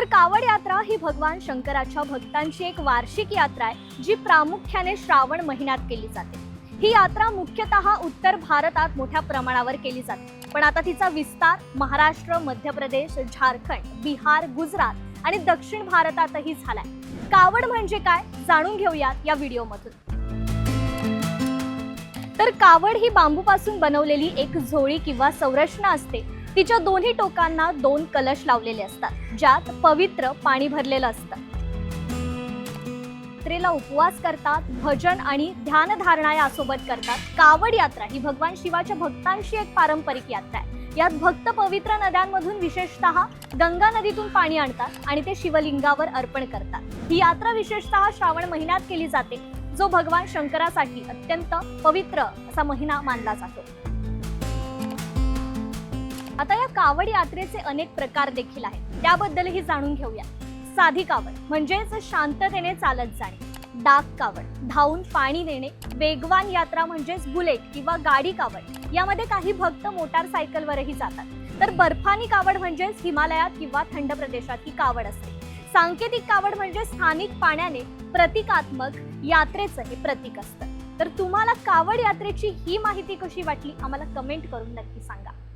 तर कावड यात्रा ही भगवान शंकराच्या भक्तांची एक वार्षिक यात्रा आहे, जी प्रामुख्याने श्रावण महिन्यात केली जाते। ही यात्रा मुख्यतः उत्तर भारतात मोठ्या प्रमाणावर केली जाते, पण आता तिचा विस्तार महाराष्ट्र, मध्य प्रदेश, झारखंड, बिहार, गुजरात आणि दक्षिण भारतातही झालाय। कावड म्हणजे काय जाणून घेऊयात या व्हिडिओमधून। तर कावड ही बांबूपासून बनवलेली एक झोळी किंवा संरचना असते। तिच्या दोन्ही टोकांना दोन कलश लावलेले असतात, ज्यात पवित्र पाणी भरलेलं असतं। यात्रेला उपवास करतात, भजन आणि ध्यानधारणा यासोबत करतात। कावड यात्रा ही भगवान शिवाच्या भक्तांची एक पारंपरिक यात्रा आहे। यात भक्त पवित्र नद्यांमधून विशेषतः गंगा नदीतून पाणी आणतात आणि ते शिवलिंगावर अर्पण करतात। ही यात्रा विशेषतः श्रावण महिन्यात केली जाते, जो भगवान शंकरासाठी अत्यंत पवित्र असा महिना मानला जातो। आता या कावड यात्रेचे अनेक प्रकार देखील आहेत, त्याबद्दलही जाणून घेऊया। साधी कावड म्हणजेच शांततेने चालत जाणे, डाक कावड धावून पाणी नेणे, वेगवान यात्रा म्हणजेच बुलेट किंवा गाडी कावड, यामध्ये काही भक्त मोटारसायकलवरही जातात। तर बर्फानी कावड म्हणजेच हिमालयात किंवा थंड प्रदेशात ही कावड असते। सांकेतिक कावड म्हणजे स्थानिक पाण्याने प्रतिकात्मक यात्रेचं हे प्रतीक असतं। तर तुम्हाला कावड यात्रेची ही माहिती कशी वाटली आम्हाला कमेंट करून नक्की सांगा।